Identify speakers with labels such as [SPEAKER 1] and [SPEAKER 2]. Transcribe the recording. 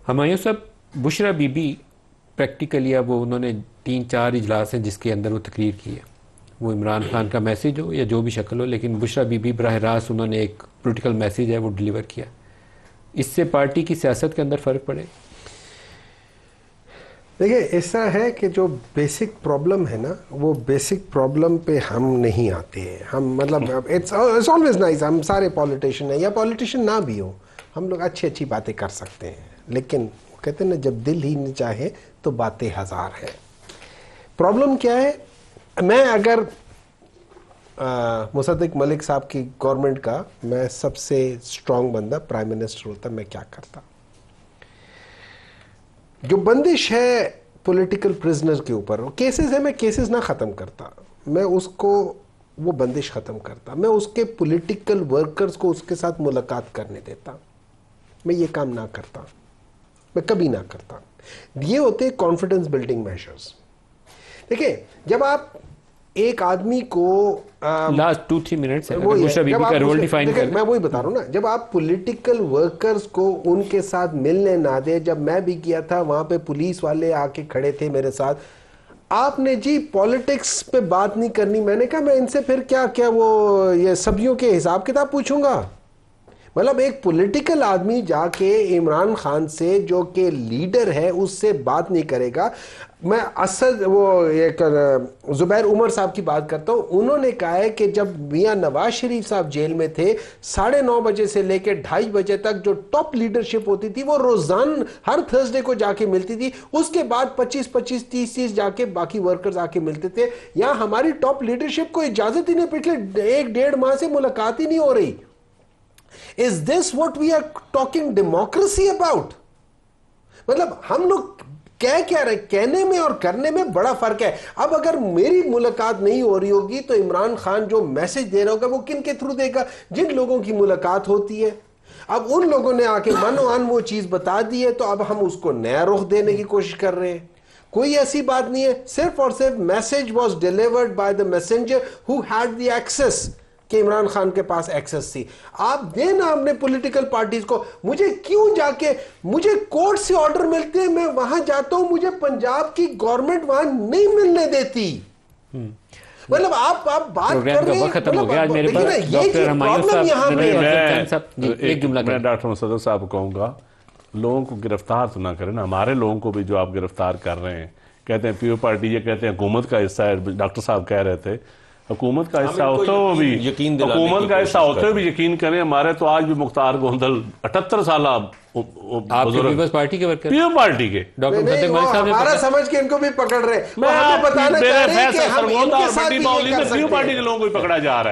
[SPEAKER 1] हुमायूं साहब, बुशरा बीबी प्रैक्टिकली अब वो उन्होंने 3-4 इजलास हैं जिसके अंदर वो तकरीर की है, वो इमरान खान का मैसेज हो या जो भी शक्ल हो, लेकिन बुशरा बीबी बराह रास्त उन्होंने एक पोलिटिकल मैसेज है वो डिलीवर किया। इससे पार्टी की सियासत के अंदर फ़र्क पड़े?
[SPEAKER 2] देखिए, ऐसा है कि जो बेसिक प्रॉब्लम है ना, वो बेसिक प्रॉब्लम पे हम नहीं आते हैं। हम मतलब इट्स ऑलवेज नाइस, हम सारे पॉलिटिशियन हैं या पॉलिटिशियन ना भी हो, हम लोग अच्छी अच्छी बातें कर सकते हैं, लेकिन कहते हैं ना, जब दिल ही नहीं चाहे तो बातें हजार हैं। प्रॉब्लम क्या है? मैं अगर मुसद्दिक मलिक साहब की गवर्नमेंट का मैं सबसे स्ट्रांग बंदा प्राइम मिनिस्टर होता, मैं क्या करता? जो बंदिश है पॉलिटिकल प्रिजनर के ऊपर, केसेस है, मैं केसेस ना ख़त्म करता, मैं उसको वो बंदिश ख़त्म करता, मैं उसके पॉलिटिकल वर्कर्स को उसके साथ मुलाकात करने देता। मैं ये काम ना करता, मैं कभी ना करता। ये होते कॉन्फिडेंस बिल्डिंग मेजर्स। देखिए, जब आप एक आदमी को
[SPEAKER 1] लास्ट 2-3 मिनट्स है,
[SPEAKER 2] मैं वही बता रहा हूँ ना, जब आप पॉलिटिकल वर्कर्स को उनके साथ मिलने ना दे, जब मैं भी किया था वहां पे पुलिस वाले आके खड़े थे मेरे साथ, आपने जी पॉलिटिक्स पे बात नहीं करनी, मैंने कहा मैं इनसे फिर क्या क्या वो ये सब्जियों के हिसाब किताब पूछूंगा? मतलब एक पॉलिटिकल आदमी जाके इमरान खान से, जो कि लीडर है, उससे बात नहीं करेगा। मैं असद वो एक जुबैर उमर साहब की बात करता हूँ, उन्होंने कहा है कि जब मियां नवाज शरीफ साहब जेल में थे, 9:30 बजे से लेकर 2:30 बजे तक जो टॉप लीडरशिप होती थी वो रोजाना हर थर्सडे को जाके मिलती थी। उसके बाद 25-25, 30-30 जाके बाकी वर्कर्स आके मिलते थे। यहाँ हमारी टॉप लीडरशिप को इजाजत ही नहीं, पिछले 1-1.5 माह से मुलाकात ही नहीं हो रही। Is this what we are talking democracy about? मतलब हम लोग क्या रहे, कहने में और करने में बड़ा फर्क है। अब अगर मेरी मुलाकात नहीं हो रही होगी तो इमरान खान जो मैसेज दे रहा होगा वो किन के थ्रू देगा? जिन लोगों की मुलाकात होती है। अब उन लोगों ने आके मनोआन वो चीज बता दी है, तो अब हम उसको नया रुख देने की कोशिश कर रहे हैं। कोई ऐसी बात नहीं है, सिर्फ और सिर्फ message was delivered by the messenger who had the access, कि इमरान खान के पास एक्सेस थी। आप देना अपने पॉलिटिकल पार्टीज को। मुझे क्यों जाके, मुझे कोर्ट से ऑर्डर मिलते हैं, मैं वहां जाता हूं, मुझे पंजाब की गवर्नमेंट वहां नहीं मिलने देती। मतलब आप बात कर रहे हैं, खत्म हो गया आज मेरे पास डॉक्टर हुमायूं साहब।
[SPEAKER 1] एक जुमला
[SPEAKER 3] मैं डॉक्टर मुसद्दिक साहब को कहूंगा, लोगों को गिरफ्तार तो ना करें ना, हमारे लोगों को भी जो आप गिरफ्तार कर रहे हैं, कहते हैं पीओ पार्टी, ये कहते हैं हुकूमत का हिस्सा है। डॉक्टर साहब कह रहे थे हुकूमत का हिस्सा होते हो भी, हुकूमत का हिस्सा होते हुए भी यकीन करें, हमारे तो आज भी मुख्तार गोंदल 78 साल
[SPEAKER 1] पार्टी के वर्कर,
[SPEAKER 3] पीओ पार्टी के
[SPEAKER 1] डॉक्टर मुसद्दिक मलिक साहब
[SPEAKER 2] हमारा समझ के इनको भी पकड़ रहे हैं।
[SPEAKER 3] मैं बताना चाह रही कि हम इनके साथ पीओ पार्टी के लोगों को भी पकड़ा जा रहा है।